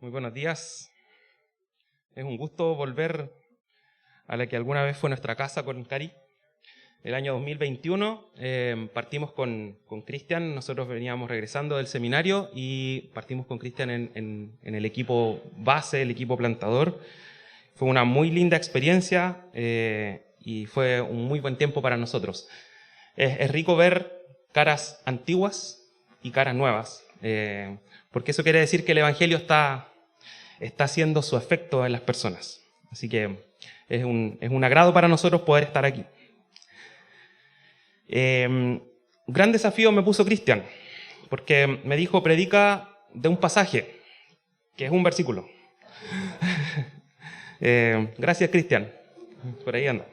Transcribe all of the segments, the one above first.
Muy buenos días. Es un gusto volver a la que alguna vez fue nuestra casa con Cari. El año 2021 partimos con Cristian. Nosotros veníamos regresando del seminario y partimos con Cristian en el equipo base, el equipo plantador. Fue una muy linda experiencia y fue un muy buen tiempo para nosotros. Es rico ver caras antiguas y caras nuevas, porque eso quiere decir que el Evangelio está haciendo su efecto en las personas. Así que es un agrado para nosotros poder estar aquí. Gran desafío me puso Cristian, porque me dijo, predica de un pasaje, que es un versículo. Gracias, Cristian. Por ahí anda.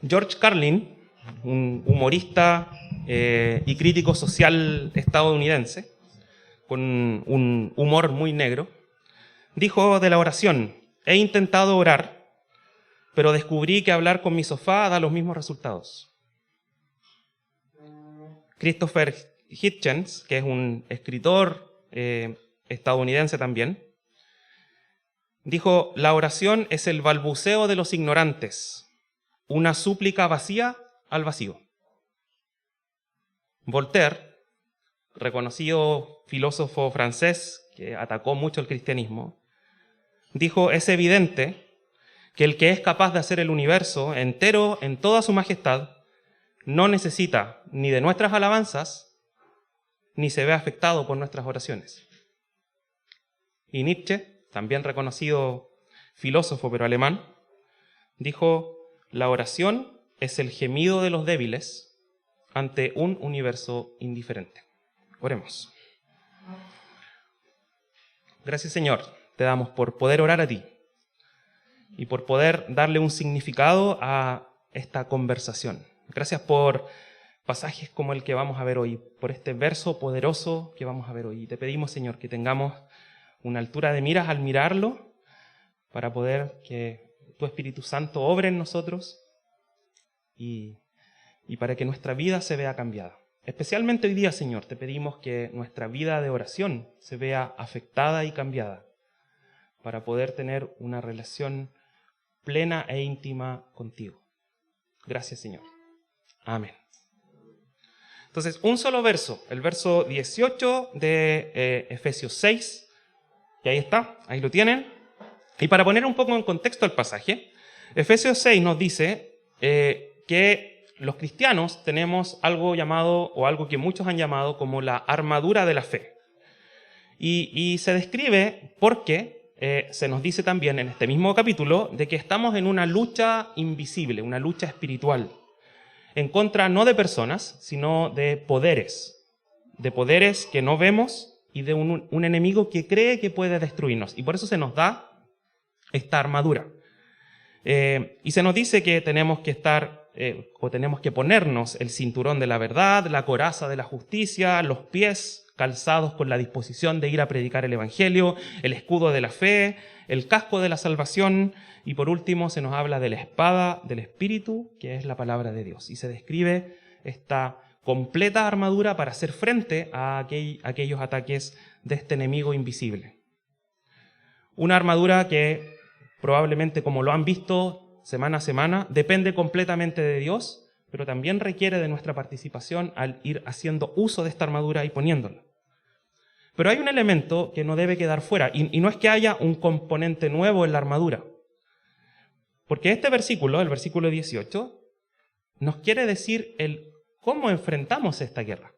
George Carlin, un humorista y crítico social estadounidense, con un humor muy negro, dijo de la oración: he intentado orar, pero descubrí que hablar con mi sofá da los mismos resultados. Christopher Hitchens, que es un escritor estadounidense también, dijo: la oración es el balbuceo de los ignorantes, una súplica vacía al vacío. Voltaire, reconocido filósofo francés que atacó mucho el cristianismo, dijo: es evidente que el que es capaz de hacer el universo entero en toda su majestad no necesita ni de nuestras alabanzas ni se ve afectado por nuestras oraciones. Y Nietzsche, también reconocido filósofo pero alemán, dijo: la oración es el gemido de los débiles ante un universo indiferente. Oremos. Gracias, Señor, te damos por poder orar a ti y por poder darle un significado a esta conversación. Gracias por pasajes como el que vamos a ver hoy, por este verso poderoso que vamos a ver hoy. Y te pedimos, Señor, que tengamos una altura de miras al mirarlo para poder que tu Espíritu Santo obre en nosotros y para que nuestra vida se vea cambiada. Especialmente hoy día, Señor, te pedimos que nuestra vida de oración se vea afectada y cambiada para poder tener una relación plena e íntima contigo. Gracias, Señor. Amén. Entonces, un solo verso, el verso 18 de Efesios 6, que ahí está, ahí lo tienen. Y para poner un poco en contexto el pasaje, Efesios 6 nos dice que los cristianos tenemos algo llamado, o algo que muchos han llamado como la armadura de la fe. Y se describe porque se nos dice también en este mismo capítulo de que estamos en una lucha invisible, una lucha espiritual, en contra no de personas, sino de poderes que no vemos y de un enemigo que cree que puede destruirnos. Y por eso se nos da esta armadura. Y se nos dice que tenemos que estar o tenemos que ponernos el cinturón de la verdad, la coraza de la justicia, los pies calzados con la disposición de ir a predicar el Evangelio, el escudo de la fe, el casco de la salvación y por último se nos habla de la espada del Espíritu, que es la palabra de Dios. Y se describe esta completa armadura para hacer frente a aquellos ataques de este enemigo invisible. Una armadura que probablemente, como lo han visto semana a semana, depende completamente de Dios, pero también requiere de nuestra participación al ir haciendo uso de esta armadura y poniéndola. Pero hay un elemento que no debe quedar fuera, y no es que haya un componente nuevo en la armadura. Porque este versículo, el versículo 18, nos quiere decir cómo enfrentamos esta guerra,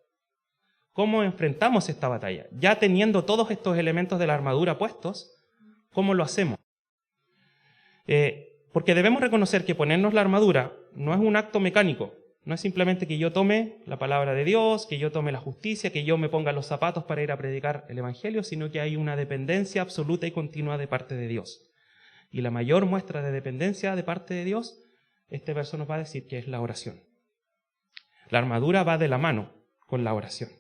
cómo enfrentamos esta batalla. Ya teniendo todos estos elementos de la armadura puestos, ¿cómo lo hacemos? Porque debemos reconocer que ponernos la armadura no es un acto mecánico, no es simplemente que yo tome la palabra de Dios, que yo tome la justicia, que yo me ponga los zapatos para ir a predicar el Evangelio, sino que hay una dependencia absoluta y continua de parte de Dios. Y la mayor muestra de dependencia de parte de Dios, este verso nos va a decir que es la oración. La armadura va de la mano con la oración.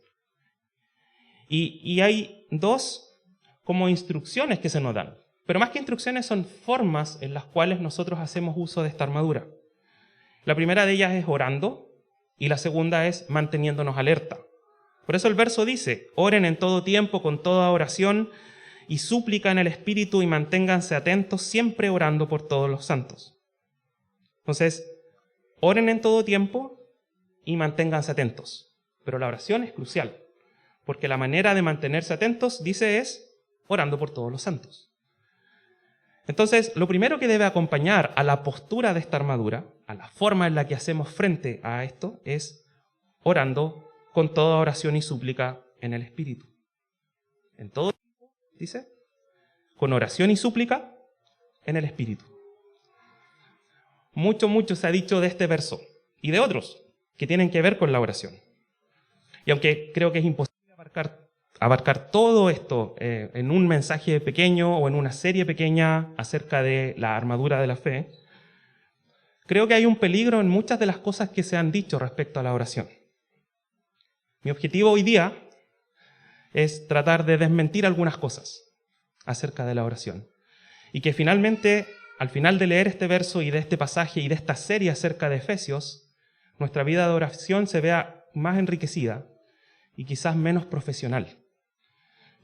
Y hay dos como instrucciones que se nos dan. Pero más que instrucciones son formas en las cuales nosotros hacemos uso de esta armadura. La primera de ellas es orando y la segunda es manteniéndonos alerta. Por eso el verso dice, oren en todo tiempo con toda oración y súplica en el Espíritu y manténganse atentos, siempre orando por todos los santos. Entonces, oren en todo tiempo y manténganse atentos. Pero la oración es crucial, porque la manera de mantenerse atentos, dice, es orando por todos los santos. Entonces, lo primero que debe acompañar a la postura de esta armadura, a la forma en la que hacemos frente a esto, es orando con toda oración y súplica en el Espíritu. En todo tiempo, dice, con oración y súplica en el Espíritu. Mucho se ha dicho de este verso y de otros que tienen que ver con la oración. Y aunque creo que es imposible abarcar todo esto en un mensaje pequeño o en una serie pequeña acerca de la armadura de la fe, creo que hay un peligro en muchas de las cosas que se han dicho respecto a la oración. Mi objetivo hoy día es tratar de desmentir algunas cosas acerca de la oración. Y que finalmente, al final de leer este verso y de este pasaje y de esta serie acerca de Efesios, nuestra vida de oración se vea más enriquecida y quizás menos profesional.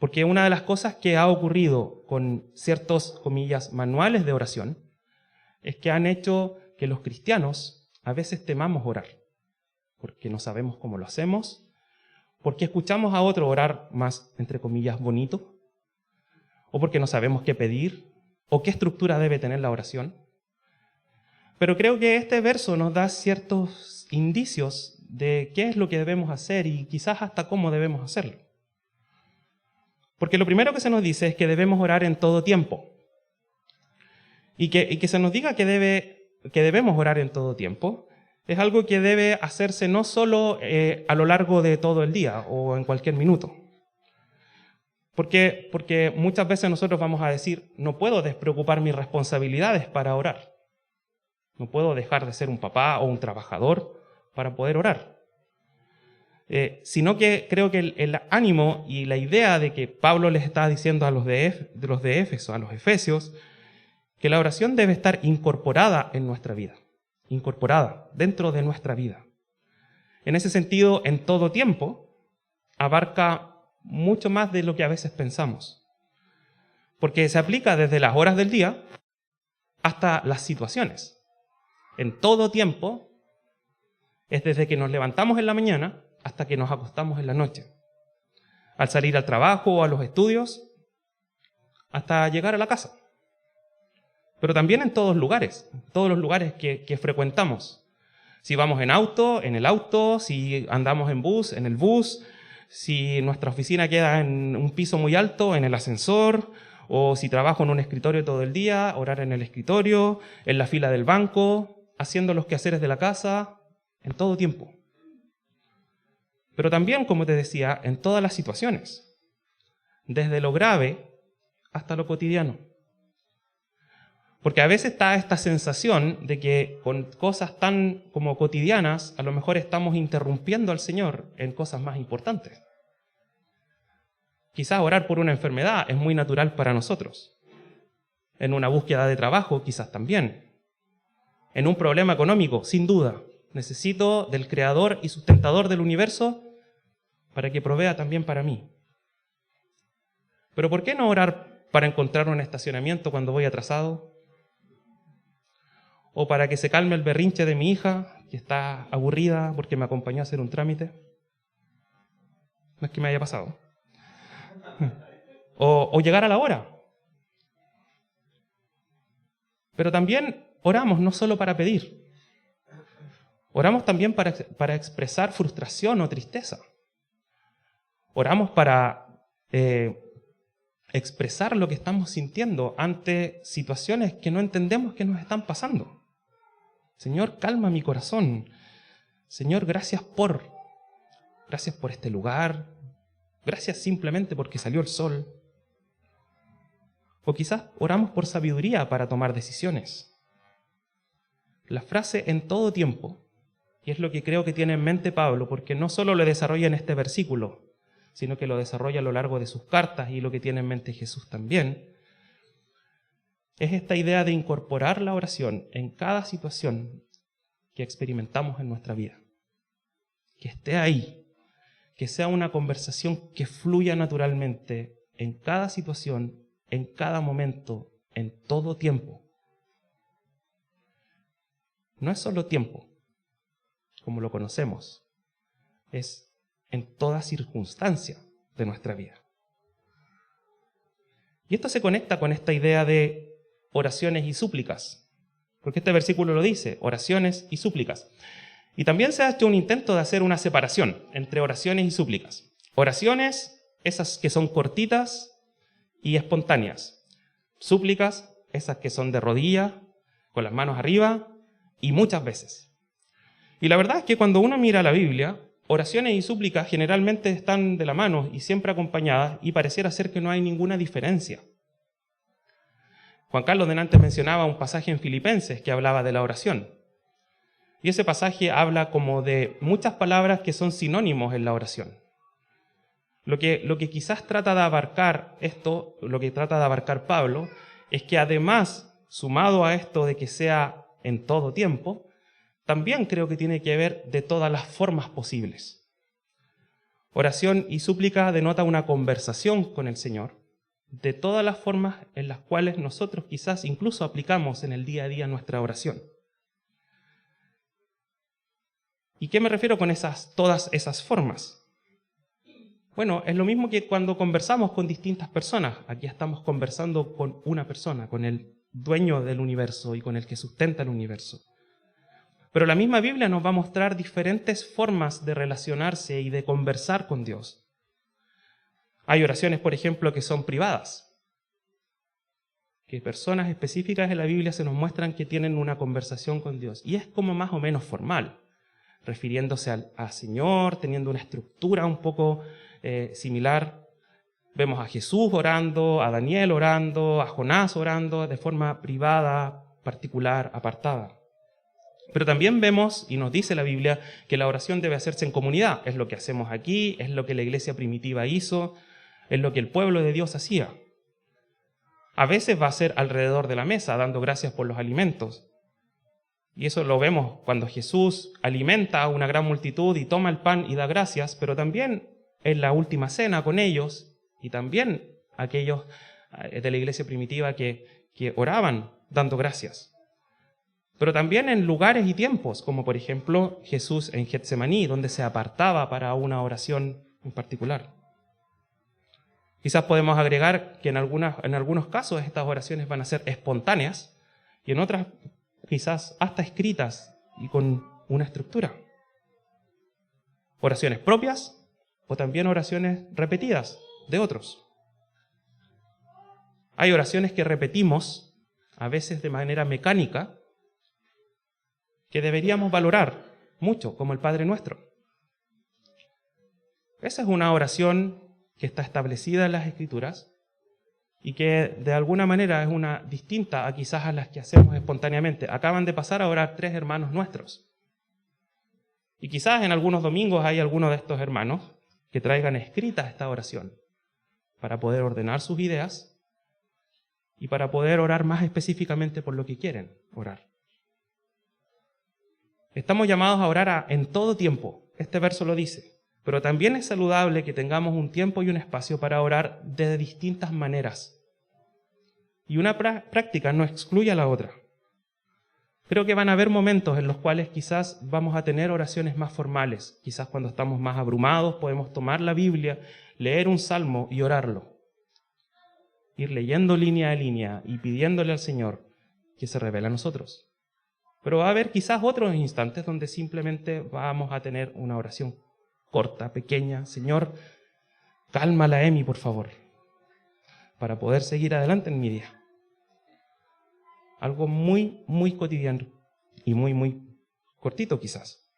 Porque una de las cosas que ha ocurrido con ciertos, comillas, manuales de oración, es que han hecho que los cristianos a veces temamos orar, porque no sabemos cómo lo hacemos, porque escuchamos a otro orar más, entre comillas, bonito, o porque no sabemos qué pedir, o qué estructura debe tener la oración. Pero creo que este verso nos da ciertos indicios de qué es lo que debemos hacer y quizás hasta cómo debemos hacerlo. Porque lo primero que se nos dice es que debemos orar en todo tiempo. Y que se nos diga que debemos orar en todo tiempo es algo que debe hacerse no solo a lo largo de todo el día o en cualquier minuto. Porque muchas veces nosotros vamos a decir, no puedo despreocupar mis responsabilidades para orar. No puedo dejar de ser un papá o un trabajador para poder orar. Sino que creo que el ánimo y la idea de que Pablo les está diciendo a los de Éfeso, a los efesios, que la oración debe estar incorporada en nuestra vida, incorporada dentro de nuestra vida. En ese sentido, en todo tiempo, abarca mucho más de lo que a veces pensamos. Porque se aplica desde las horas del día hasta las situaciones. En todo tiempo es desde que nos levantamos en la mañana hasta que nos acostamos en la noche. Al salir al trabajo o a los estudios, hasta llegar a la casa. Pero también en todos los lugares que frecuentamos. Si vamos en auto, en el auto, si andamos en bus, en el bus, si nuestra oficina queda en un piso muy alto, en el ascensor, o si trabajo en un escritorio todo el día, orar en el escritorio, en la fila del banco, haciendo los quehaceres de la casa, en todo tiempo. Pero también, como te decía, en todas las situaciones, desde lo grave hasta lo cotidiano. Porque a veces está esta sensación de que con cosas tan como cotidianas, a lo mejor estamos interrumpiendo al Señor en cosas más importantes. Quizás orar por una enfermedad es muy natural para nosotros. En una búsqueda de trabajo, quizás también. En un problema económico, sin duda. Necesito del Creador y sustentador del universo para que provea también para mí. Pero ¿por qué no orar para encontrar un estacionamiento cuando voy atrasado? ¿O para que se calme el berrinche de mi hija, que está aburrida porque me acompañó a hacer un trámite? No es que me haya pasado. O llegar a la hora. Pero también oramos no solo para pedir. Oramos también para expresar frustración o tristeza. Oramos para expresar lo que estamos sintiendo ante situaciones que no entendemos que nos están pasando. Señor, calma mi corazón. Señor, gracias por este lugar. Gracias simplemente porque salió el sol. O quizás oramos por sabiduría para tomar decisiones. La frase en todo tiempo, y es lo que creo que tiene en mente Pablo, porque no solo lo desarrolla en este versículo, sino que lo desarrolla a lo largo de sus cartas y lo que tiene en mente Jesús también, es esta idea de incorporar la oración en cada situación que experimentamos en nuestra vida. Que esté ahí, que sea una conversación que fluya naturalmente en cada situación, en cada momento, en todo tiempo. No es solo tiempo, como lo conocemos, es en toda circunstancia de nuestra vida. Y esto se conecta con esta idea de oraciones y súplicas, porque este versículo lo dice, oraciones y súplicas. Y también se ha hecho un intento de hacer una separación entre oraciones y súplicas. Oraciones, esas que son cortitas y espontáneas. Súplicas, esas que son de rodillas, con las manos arriba y muchas veces. Y la verdad es que cuando uno mira la Biblia, oraciones y súplicas generalmente están de la mano y siempre acompañadas y pareciera ser que no hay ninguna diferencia. Juan Carlos delante mencionaba un pasaje en Filipenses que hablaba de la oración. Y ese pasaje habla como de muchas palabras que son sinónimos en la oración. Lo que quizás trata de abarcar esto, lo que trata de abarcar Pablo, es que además, sumado a esto de que sea en todo tiempo, también creo que tiene que ver de todas las formas posibles. Oración y súplica denota una conversación con el Señor, de todas las formas en las cuales nosotros quizás incluso aplicamos en el día a día nuestra oración. ¿Y qué me refiero con todas esas formas? Bueno, es lo mismo que cuando conversamos con distintas personas. Aquí estamos conversando con una persona, con el dueño del universo y con el que sustenta el universo. Pero la misma Biblia nos va a mostrar diferentes formas de relacionarse y de conversar con Dios. Hay oraciones, por ejemplo, que son privadas, que personas específicas en la Biblia se nos muestran que tienen una conversación con Dios. Y es como más o menos formal, refiriéndose al Señor, teniendo una estructura un poco similar. Vemos a Jesús orando, a Daniel orando, a Jonás orando de forma privada, particular, apartada. Pero también vemos, y nos dice la Biblia, que la oración debe hacerse en comunidad. Es lo que hacemos aquí, es lo que la iglesia primitiva hizo, es lo que el pueblo de Dios hacía. A veces va a ser alrededor de la mesa, dando gracias por los alimentos. Y eso lo vemos cuando Jesús alimenta a una gran multitud y toma el pan y da gracias, pero también en la última cena con ellos, y también aquellos de la iglesia primitiva que oraban dando gracias. Pero también en lugares y tiempos, como por ejemplo Jesús en Getsemaní, donde se apartaba para una oración en particular. Quizás podemos agregar que en algunos casos estas oraciones van a ser espontáneas y en otras quizás hasta escritas y con una estructura. Oraciones propias o también oraciones repetidas de otros. Hay oraciones que repetimos, a veces de manera mecánica, que deberíamos valorar mucho, como el Padre Nuestro. Esa es una oración que está establecida en las Escrituras y que de alguna manera es una distinta a quizás a las que hacemos espontáneamente. Acaban de pasar a orar 3 hermanos nuestros. Y quizás en algunos domingos hay algunos de estos hermanos que traigan escrita esta oración para poder ordenar sus ideas y para poder orar más específicamente por lo que quieren orar. Estamos llamados a orar en todo tiempo, este verso lo dice, pero también es saludable que tengamos un tiempo y un espacio para orar de distintas maneras. Y una práctica no excluye a la otra. Creo que van a haber momentos en los cuales quizás vamos a tener oraciones más formales. Quizás cuando estamos más abrumados podemos tomar la Biblia, leer un salmo y orarlo. Ir leyendo línea a línea y pidiéndole al Señor que se revele a nosotros. Pero va a haber quizás otros instantes donde simplemente vamos a tener una oración corta, pequeña. Señor, calma la Emi, por favor, para poder seguir adelante en mi día. Algo muy, muy cotidiano y muy, muy cortito quizás.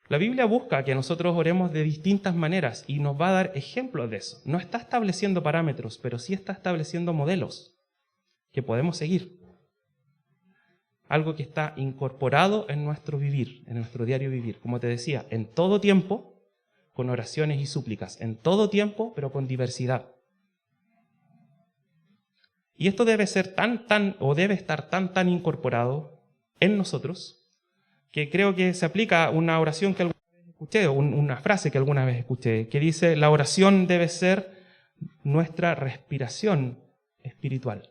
La Biblia busca que nosotros oremos de distintas maneras y nos va a dar ejemplos de eso. No está estableciendo parámetros, pero sí está estableciendo modelos que podemos seguir. Algo que está incorporado en nuestro vivir, en nuestro diario vivir. Como te decía, en todo tiempo, con oraciones y súplicas. En todo tiempo, pero con diversidad. Y esto debe ser debe estar tan incorporado en nosotros, que creo que se aplica una oración que alguna vez escuché una frase que alguna vez escuché, que dice, la oración debe ser nuestra respiración espiritual.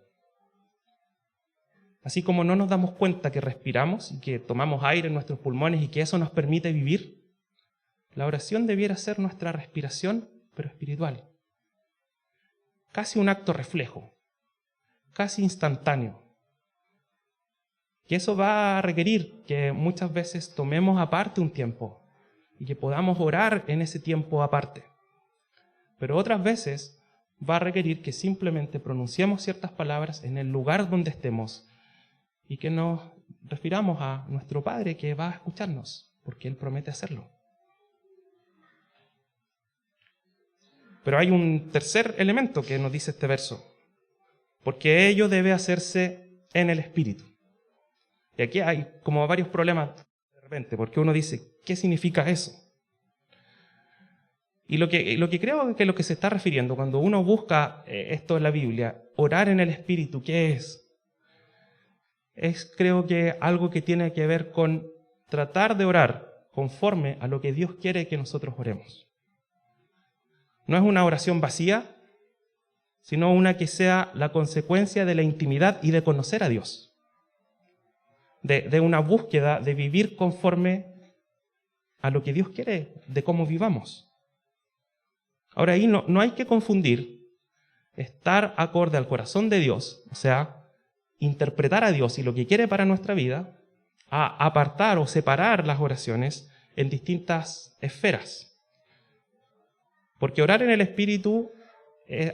Así como no nos damos cuenta que respiramos y que tomamos aire en nuestros pulmones y que eso nos permite vivir, la oración debiera ser nuestra respiración, pero espiritual. Casi un acto reflejo, casi instantáneo. Y eso va a requerir que muchas veces tomemos aparte un tiempo y que podamos orar en ese tiempo aparte. Pero otras veces va a requerir que simplemente pronunciemos ciertas palabras en el lugar donde estemos y que nos refiramos a nuestro Padre que va a escucharnos, porque Él promete hacerlo. Pero hay un tercer elemento que nos dice este verso, porque ello debe hacerse en el Espíritu. Y aquí hay como varios problemas de repente, porque uno dice, ¿qué significa eso? Y lo que creo que lo que se está refiriendo cuando uno busca esto en la Biblia, orar en el Espíritu, ¿qué es? Es creo que algo que tiene que ver con tratar de orar conforme a lo que Dios quiere que nosotros oremos. No es una oración vacía, sino una que sea la consecuencia de la intimidad y de conocer a Dios. De una búsqueda de vivir conforme a lo que Dios quiere, de cómo vivamos. Ahora ahí no hay que confundir estar acorde al corazón de Dios, o sea, interpretar a Dios y lo que quiere para nuestra vida, a apartar o separar las oraciones en distintas esferas. Porque orar en el Espíritu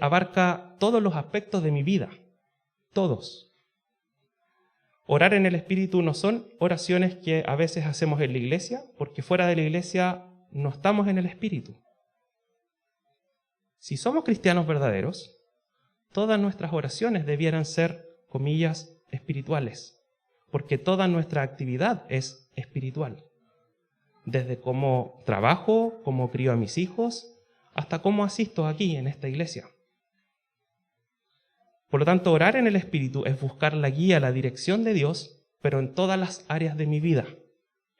abarca todos los aspectos de mi vida, todos. Orar en el Espíritu no son oraciones que a veces hacemos en la iglesia, porque fuera de la iglesia no estamos en el Espíritu. Si somos cristianos verdaderos, todas nuestras oraciones debieran ser, comillas, espirituales, porque toda nuestra actividad es espiritual. Desde cómo trabajo, cómo crío a mis hijos, hasta cómo asisto aquí en esta iglesia. Por lo tanto, orar en el Espíritu es buscar la guía, la dirección de Dios, pero en todas las áreas de mi vida,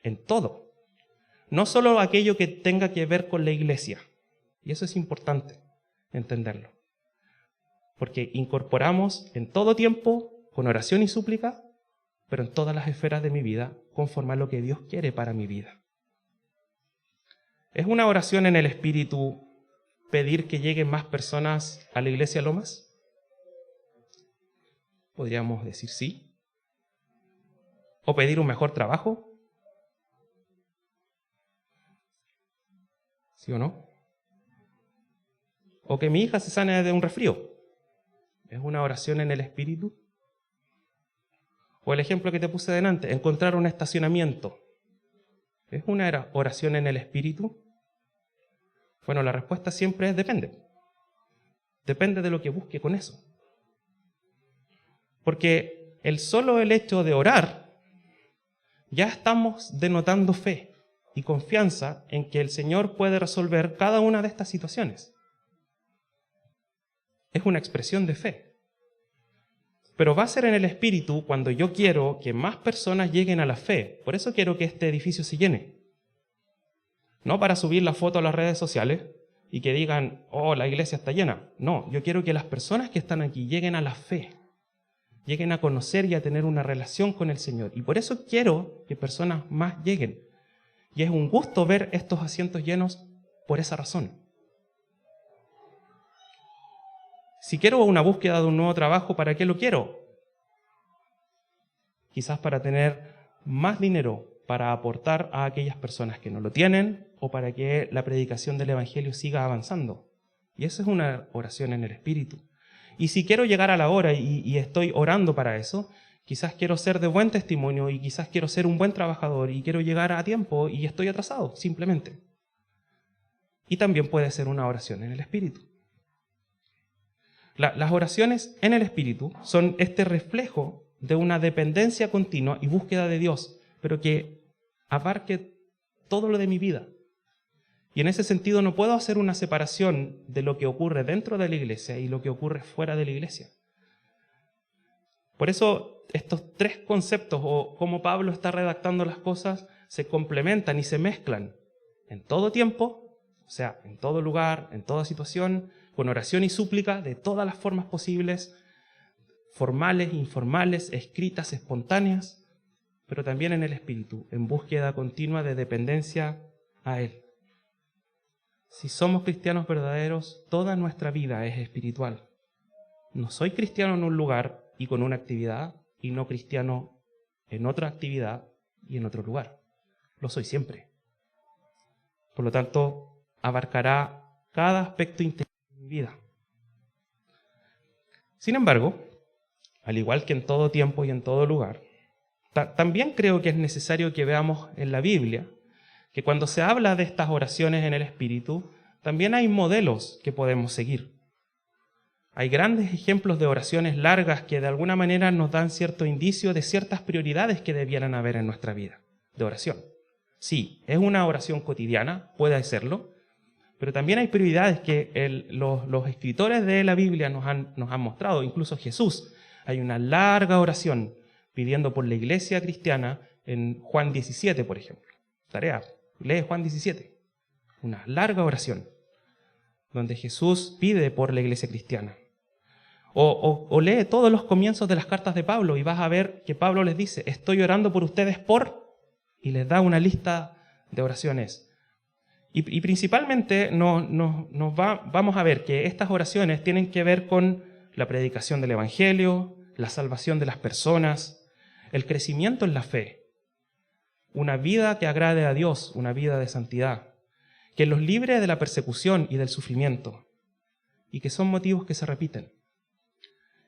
en todo. No solo aquello que tenga que ver con la iglesia, y eso es importante entenderlo. Porque incorporamos en todo tiempo, con oración y súplica, pero en todas las esferas de mi vida, conforme a lo que Dios quiere para mi vida. ¿Es una oración en el Espíritu pedir que lleguen más personas a la iglesia Lomas? Podríamos decir sí. ¿O pedir un mejor trabajo? ¿Sí o no? ¿O que mi hija se sane de un resfrío? ¿Es una oración en el Espíritu? O el ejemplo que te puse delante, encontrar un estacionamiento. ¿Es una oración en el Espíritu? Bueno, la respuesta siempre es depende. Depende de lo que busque con eso. Porque el hecho de orar, ya estamos denotando fe y confianza en que el Señor puede resolver cada una de estas situaciones. Es una expresión de fe. Pero va a ser en el Espíritu cuando yo quiero que más personas lleguen a la fe. Por eso quiero que este edificio se llene. No para subir la foto a las redes sociales y que digan, oh, la iglesia está llena. No, yo quiero que las personas que están aquí lleguen a la fe. Lleguen a conocer y a tener una relación con el Señor. Y por eso quiero que personas más lleguen. Y es un gusto ver estos asientos llenos por esa razón. Si quiero una búsqueda de un nuevo trabajo, ¿para qué lo quiero? Quizás para tener más dinero para aportar a aquellas personas que no lo tienen o para que la predicación del Evangelio siga avanzando. Y eso es una oración en el Espíritu. Y si quiero llegar a la hora y estoy orando para eso, quizás quiero ser de buen testimonio y quizás quiero ser un buen trabajador y quiero llegar a tiempo y estoy atrasado, simplemente. Y también puede ser una oración en el Espíritu. Las oraciones en el Espíritu son este reflejo de una dependencia continua y búsqueda de Dios, pero que abarque todo lo de mi vida. Y en ese sentido no puedo hacer una separación de lo que ocurre dentro de la iglesia y lo que ocurre fuera de la iglesia. Por eso estos tres conceptos, o cómo Pablo está redactando las cosas, se complementan y se mezclan en todo tiempo, o sea, en todo lugar, en toda situación, con oración y súplica de todas las formas posibles, formales, informales, escritas, espontáneas, pero también en el Espíritu, en búsqueda continua de dependencia a Él. Si somos cristianos verdaderos, toda nuestra vida es espiritual. No soy cristiano en un lugar y con una actividad, y no cristiano en otra actividad y en otro lugar. Lo soy siempre. Por lo tanto, abarcará cada aspecto integral de mi vida. Sin embargo, al igual que en todo tiempo y en todo lugar, también creo que es necesario que veamos en la Biblia que cuando se habla de estas oraciones en el Espíritu, también hay modelos que podemos seguir. Hay grandes ejemplos de oraciones largas que de alguna manera nos dan cierto indicio de ciertas prioridades que debieran haber en nuestra vida de oración. Sí, es una oración cotidiana, puede serlo, pero también hay prioridades que los escritores de la Biblia nos han mostrado, incluso Jesús. Hay una larga oración pidiendo por la iglesia cristiana en Juan 17, por ejemplo. Tarea, lee Juan 17. Una larga oración donde Jesús pide por la iglesia cristiana. O lee todos los comienzos de las cartas de Pablo y vas a ver que Pablo les dice, estoy orando por ustedes y les da una lista de oraciones. Y principalmente vamos a ver que estas oraciones tienen que ver con la predicación del Evangelio, la salvación de las personas, el crecimiento en la fe, una vida que agrade a Dios, una vida de santidad, que los libre de la persecución y del sufrimiento, y que son motivos que se repiten.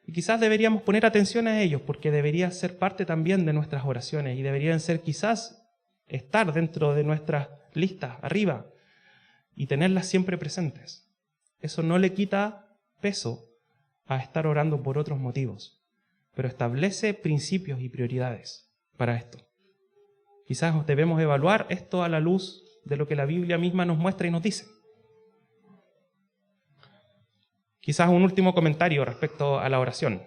Y quizás deberíamos poner atención a ellos porque debería ser parte también de nuestras oraciones y deberían ser quizás estar dentro de nuestras listas arriba y tenerlas siempre presentes. Eso no le quita peso a estar orando por otros motivos, pero establece principios y prioridades para esto. Quizás debemos evaluar esto a la luz de lo que la Biblia misma nos muestra y nos dice. Quizás un último comentario respecto a la oración,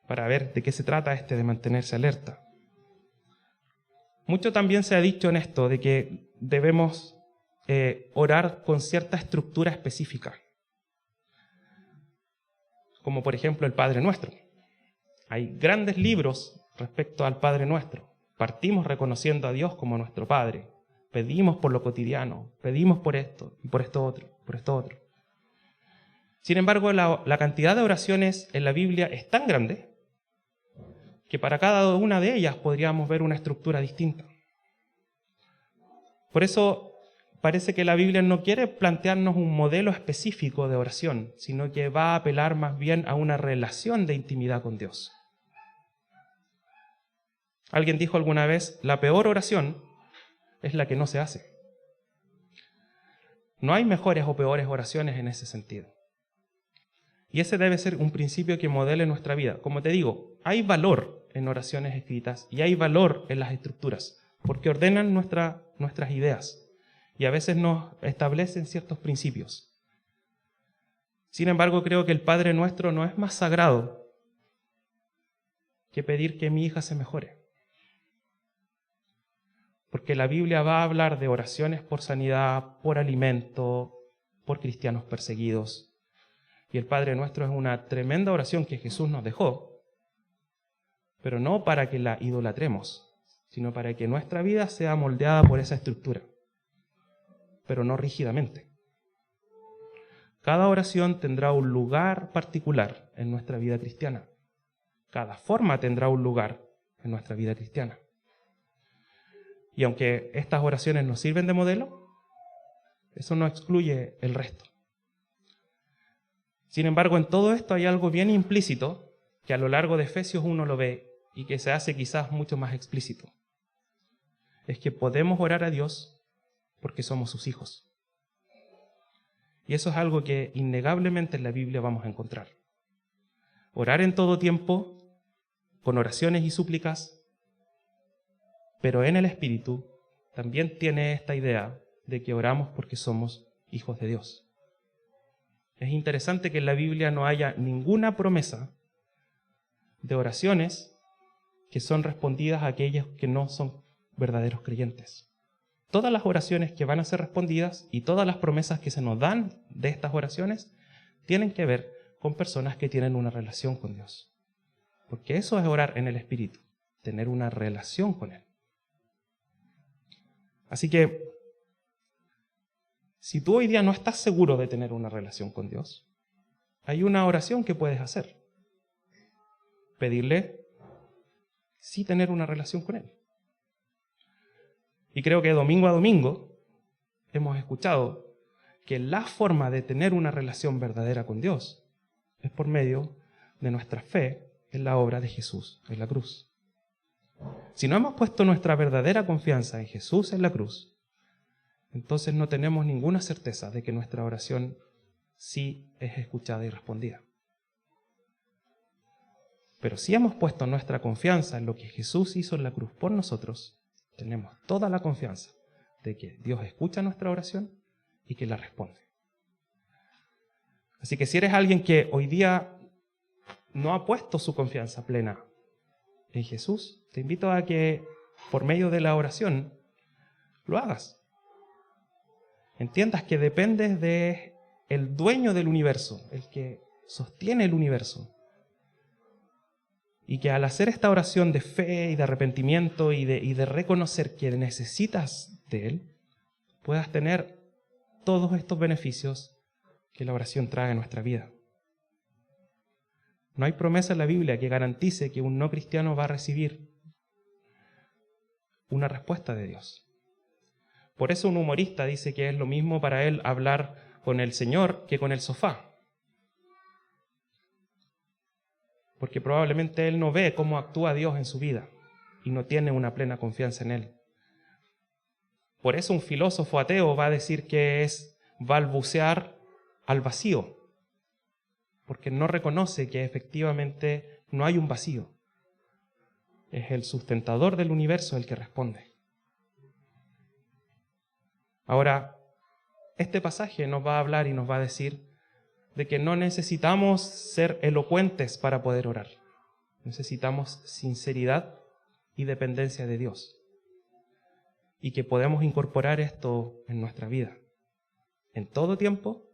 para ver de qué se trata de mantenerse alerta. Mucho también se ha dicho en esto de que debemos orar con cierta estructura específica, como por ejemplo el Padre Nuestro. Hay grandes libros respecto al Padre Nuestro. Partimos reconociendo a Dios como nuestro Padre. Pedimos por lo cotidiano, pedimos por esto y por esto otro. Sin embargo, la cantidad de oraciones en la Biblia es tan grande que para cada una de ellas podríamos ver una estructura distinta. Por eso parece que la Biblia no quiere plantearnos un modelo específico de oración, sino que va a apelar más bien a una relación de intimidad con Dios. Alguien dijo alguna vez, la peor oración es la que no se hace. No hay mejores o peores oraciones en ese sentido. Y ese debe ser un principio que modele nuestra vida. Como te digo, hay valor en oraciones escritas y hay valor en las estructuras, porque ordenan nuestras ideas y a veces nos establecen ciertos principios. Sin embargo, creo que el Padre Nuestro no es más sagrado que pedir que mi hija se mejore. Porque la Biblia va a hablar de oraciones por sanidad, por alimento, por cristianos perseguidos. Y el Padre Nuestro es una tremenda oración que Jesús nos dejó, pero no para que la idolatremos, sino para que nuestra vida sea moldeada por esa estructura, pero no rígidamente. Cada oración tendrá un lugar particular en nuestra vida cristiana. Cada forma tendrá un lugar en nuestra vida cristiana. Y aunque estas oraciones nos sirven de modelo, eso no excluye el resto. Sin embargo, en todo esto hay algo bien implícito que a lo largo de Efesios 1 lo ve y que se hace quizás mucho más explícito. Es que podemos orar a Dios porque somos sus hijos. Y eso es algo que innegablemente en la Biblia vamos a encontrar. Orar en todo tiempo, con oraciones y súplicas, pero en el Espíritu también tiene esta idea de que oramos porque somos hijos de Dios. Es interesante que en la Biblia no haya ninguna promesa de oraciones que son respondidas a aquellos que no son verdaderos creyentes. todas las oraciones que van a ser respondidas y todas las promesas que se nos dan de estas oraciones tienen que ver con personas que tienen una relación con Dios. Porque eso es orar en el Espíritu, tener una relación con Él. Así que, si tú hoy día no estás seguro de tener una relación con Dios, hay una oración que puedes hacer. Pedirle sí tener una relación con Él. Y creo que domingo a domingo hemos escuchado que la forma de tener una relación verdadera con Dios es por medio de nuestra fe en la obra de Jesús en la cruz. Si no hemos puesto nuestra verdadera confianza en Jesús en la cruz, entonces no tenemos ninguna certeza de que nuestra oración sí es escuchada y respondida. Pero si hemos puesto nuestra confianza en lo que Jesús hizo en la cruz por nosotros, tenemos toda la confianza de que Dios escucha nuestra oración y que la responde. Así que si eres alguien que hoy día no ha puesto su confianza plena en Jesús, te invito a que por medio de la oración lo hagas. Entiendas que dependes de el dueño del universo, el que sostiene el universo. Y que al hacer esta oración de fe y de arrepentimiento y de reconocer que necesitas de Él, puedas tener todos estos beneficios que la oración trae a nuestra vida. No hay promesa en la Biblia que garantice que un no cristiano va a recibir una respuesta de Dios. Por eso un humorista dice que es lo mismo para él hablar con el Señor que con el sofá. Porque probablemente él no ve cómo actúa Dios en su vida y no tiene una plena confianza en Él. Por eso un filósofo ateo va a decir que es balbucear al vacío, porque no reconoce que efectivamente no hay un vacío. Es el sustentador del universo el que responde. Ahora, este pasaje nos va a hablar y nos va a decir de que no necesitamos ser elocuentes para poder orar. Necesitamos sinceridad y dependencia de Dios. Y que podemos incorporar esto en nuestra vida, en todo tiempo,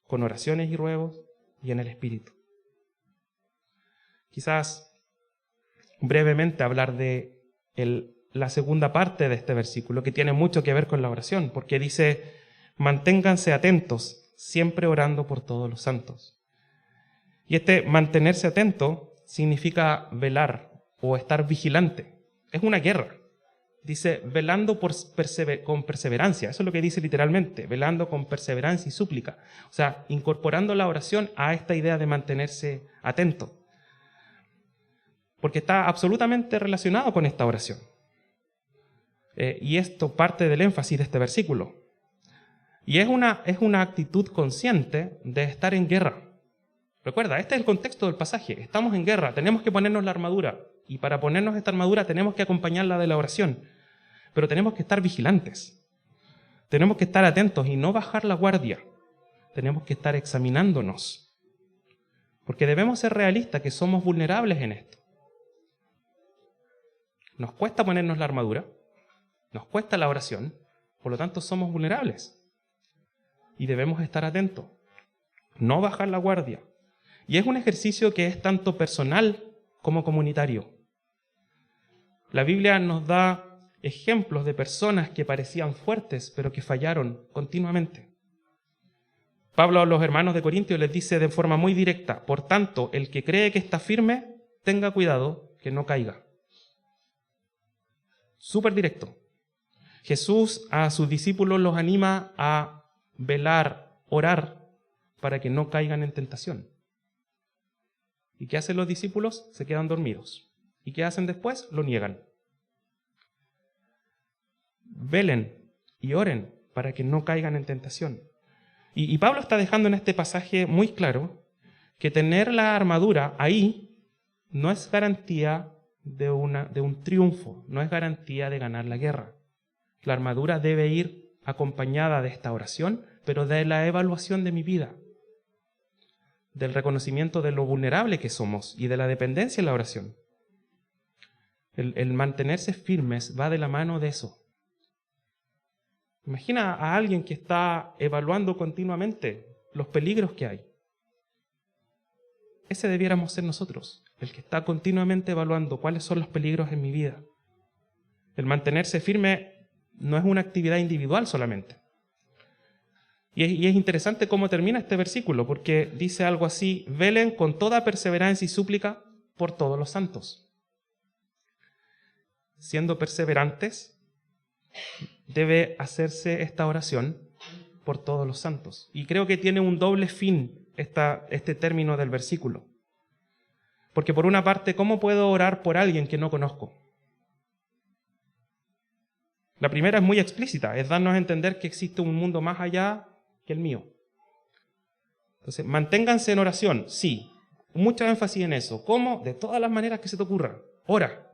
con oraciones y ruegos y en el Espíritu. Quizás brevemente hablar de la segunda parte de este versículo, que tiene mucho que ver con la oración, porque dice: manténganse atentos, siempre orando por todos los santos. Y este mantenerse atento significa velar o estar vigilante. Es una guerra. Dice, velando con perseverancia. Eso es lo que dice literalmente, velando con perseverancia y súplica. O sea, incorporando la oración a esta idea de mantenerse atento. Porque está absolutamente relacionado con esta oración. Y esto parte del énfasis de este versículo. Y es una actitud consciente de estar en guerra. Recuerda, este es el contexto del pasaje. Estamos en guerra, tenemos que ponernos la armadura. Y para ponernos esta armadura tenemos que acompañarla de la oración. Pero tenemos que estar vigilantes. Tenemos que estar atentos y no bajar la guardia. Tenemos que estar examinándonos. Porque debemos ser realistas que somos vulnerables en esto. Nos cuesta ponernos la armadura. Nos cuesta la oración. Por lo tanto, somos vulnerables. Y debemos estar atentos, no bajar la guardia. Y es un ejercicio que es tanto personal como comunitario. La Biblia nos da ejemplos de personas que parecían fuertes, pero que fallaron continuamente. Pablo a los hermanos de Corintios les dice de forma muy directa: por tanto, el que cree que está firme, tenga cuidado que no caiga. Súper directo. Jesús a sus discípulos los anima a velar, orar, para que no caigan en tentación. ¿Y qué hacen los discípulos? Se quedan dormidos. ¿Y qué hacen después? Lo niegan. Velen y oren para que no caigan en tentación. Y Pablo está dejando en este pasaje muy claro que tener la armadura ahí no es garantía de un triunfo, no es garantía de ganar la guerra. La armadura debe ir acompañada de esta oración, pero de la evaluación de mi vida, del reconocimiento de lo vulnerable que somos y de la dependencia en la oración. El mantenerse firmes va de la mano de eso. Imagina a alguien que está evaluando continuamente los peligros que hay. Ese debiéramos ser nosotros, el que está continuamente evaluando cuáles son los peligros en mi vida. El mantenerse firme no es una actividad individual solamente. Y es interesante cómo termina este versículo, porque dice algo así: velen con toda perseverancia y súplica por todos los santos. Siendo perseverantes, debe hacerse esta oración por todos los santos. Y creo que tiene un doble fin este término del versículo. Porque por una parte, ¿cómo puedo orar por alguien que no conozco? La primera es muy explícita, es darnos a entender que existe un mundo más allá que el mío. Entonces, manténganse en oración, sí. Mucho énfasis en eso. ¿Cómo? De todas las maneras que se te ocurra. Ora.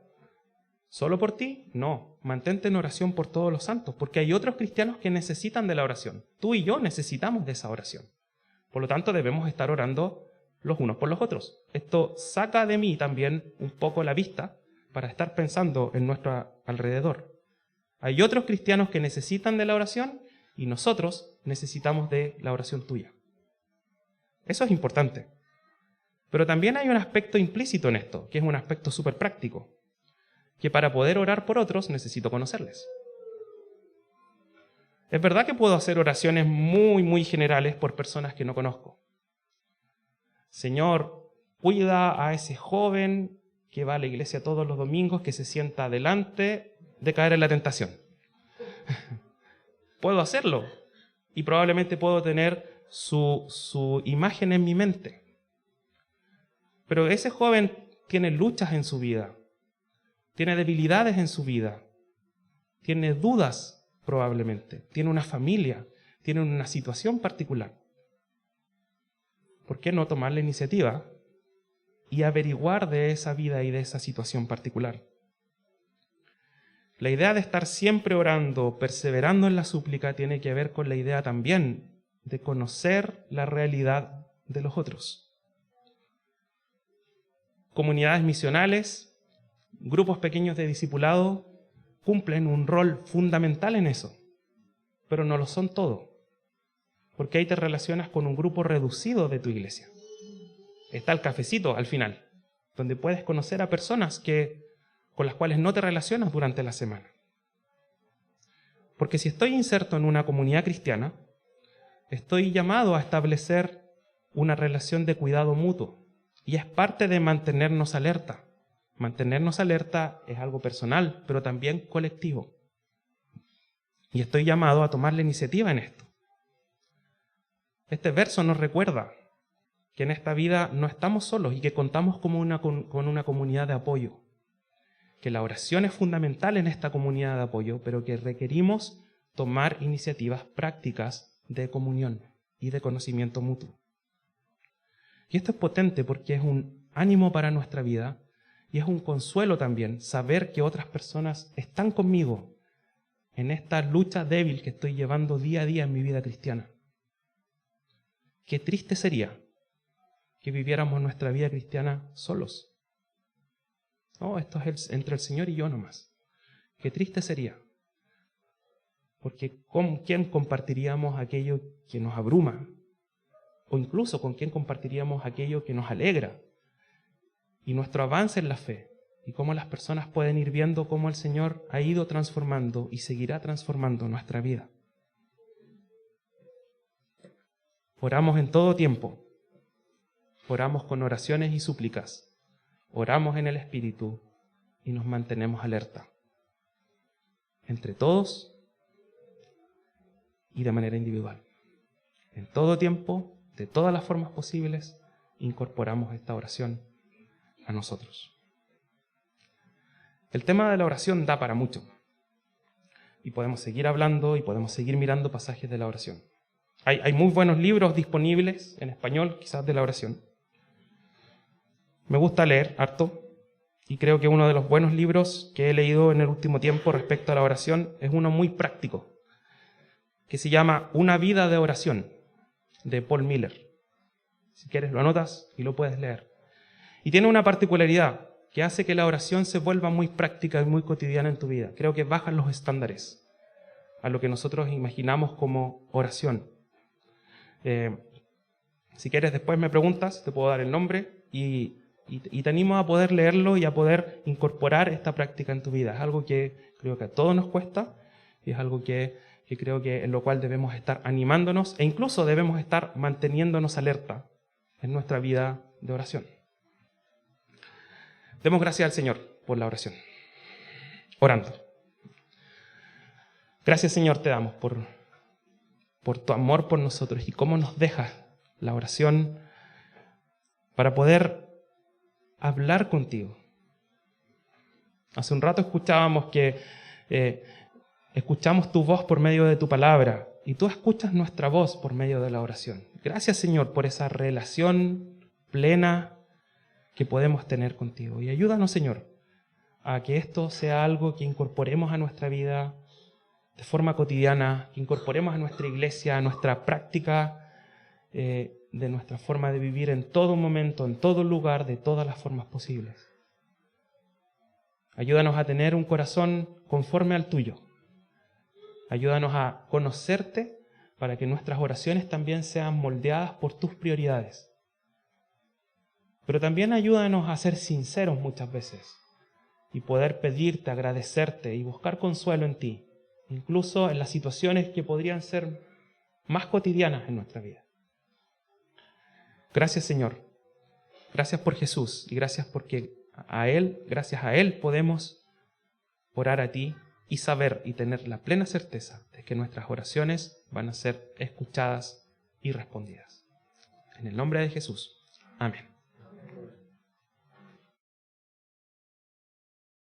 ¿Solo por ti? No. Mantente en oración por todos los santos, porque hay otros cristianos que necesitan de la oración. Tú y yo necesitamos de esa oración. Por lo tanto, debemos estar orando los unos por los otros. Esto saca de mí también un poco la vista para estar pensando en nuestro alrededor. Hay otros cristianos que necesitan de la oración y nosotros necesitamos de la oración tuya. Eso es importante. Pero también hay un aspecto implícito en esto, que es un aspecto súper práctico, que para poder orar por otros necesito conocerles. Es verdad que puedo hacer oraciones muy, muy generales por personas que no conozco. Señor, cuida a ese joven que va a la iglesia todos los domingos, que se sienta delante de caer en la tentación. Puedo hacerlo y probablemente puedo tener su imagen en mi mente. Pero ese joven tiene luchas en su vida, tiene debilidades en su vida, tiene dudas probablemente, tiene una familia, tiene una situación particular. ¿Por qué no tomar la iniciativa y averiguar de esa vida y de esa situación particular? La idea de estar siempre orando, perseverando en la súplica, tiene que ver con la idea también de conocer la realidad de los otros. Comunidades misionales, grupos pequeños de discipulado, cumplen un rol fundamental en eso, pero no lo son todo, porque ahí te relacionas con un grupo reducido de tu iglesia. Está el cafecito al final, donde puedes conocer a personas con las cuales no te relacionas durante la semana. Porque si estoy inserto en una comunidad cristiana, estoy llamado a establecer una relación de cuidado mutuo, y es parte de mantenernos alerta. Mantenernos alerta es algo personal, pero también colectivo. Y estoy llamado a tomar la iniciativa en esto. Este verso nos recuerda que en esta vida no estamos solos y que contamos con una comunidad de apoyo. Que la oración es fundamental en esta comunidad de apoyo, pero que requerimos tomar iniciativas prácticas de comunión y de conocimiento mutuo. Y esto es potente porque es un ánimo para nuestra vida y es un consuelo también saber que otras personas están conmigo en esta lucha débil que estoy llevando día a día en mi vida cristiana. Qué triste sería que viviéramos nuestra vida cristiana solos. No, esto es entre el Señor y yo nomás. Qué triste sería. Porque ¿con quién compartiríamos aquello que nos abruma? O incluso con quién compartiríamos aquello que nos alegra. Y nuestro avance en la fe. Y cómo las personas pueden ir viendo cómo el Señor ha ido transformando y seguirá transformando nuestra vida. Oramos en todo tiempo. Oramos con oraciones y súplicas. Oramos en el Espíritu y nos mantenemos alerta. Entre todos y de manera individual. En todo tiempo, de todas las formas posibles, incorporamos esta oración a nosotros. El tema de la oración da para mucho. Y podemos seguir hablando y podemos seguir mirando pasajes de la oración. Hay muy buenos libros disponibles en español, quizás de la oración. Me gusta leer harto y creo que uno de los buenos libros que he leído en el último tiempo respecto a la oración es uno muy práctico, que se llama Una vida de oración, de Paul Miller. Si quieres lo anotas y lo puedes leer. Y tiene una particularidad que hace que la oración se vuelva muy práctica y muy cotidiana en tu vida. Creo que bajan los estándares. a lo que nosotros imaginamos como oración. Si quieres, después me preguntas, te puedo dar el nombre y te animo a poder leerlo y a poder incorporar esta práctica en tu vida. Es algo que creo que a todos nos cuesta y es algo que creo que en lo cual debemos estar animándonos e incluso debemos estar manteniéndonos alerta en nuestra vida de oración. Demos gracias al Señor por la oración. Orando. Gracias, Señor, te damos por tu amor por nosotros y cómo nos dejas la oración para poder hablar contigo. Hace un rato escuchábamos que escuchamos tu voz por medio de tu palabra y tú escuchas nuestra voz por medio de la oración. Gracias, Señor, por esa relación plena que podemos tener contigo. Y ayúdanos, Señor, a que esto sea algo que incorporemos a nuestra vida de forma cotidiana, que incorporemos a nuestra iglesia, a nuestra práctica, de nuestra forma de vivir en todo momento, en todo lugar, de todas las formas posibles. Ayúdanos a tener un corazón conforme al tuyo. Ayúdanos a conocerte para que nuestras oraciones también sean moldeadas por tus prioridades. Pero también ayúdanos a ser sinceros muchas veces y poder pedirte, agradecerte y buscar consuelo en ti, incluso en las situaciones que podrían ser más cotidianas en nuestra vida. Gracias, Señor. Gracias por Jesús y gracias porque gracias a Él podemos orar a ti y saber y tener la plena certeza de que nuestras oraciones van a ser escuchadas y respondidas. En el nombre de Jesús. Amén.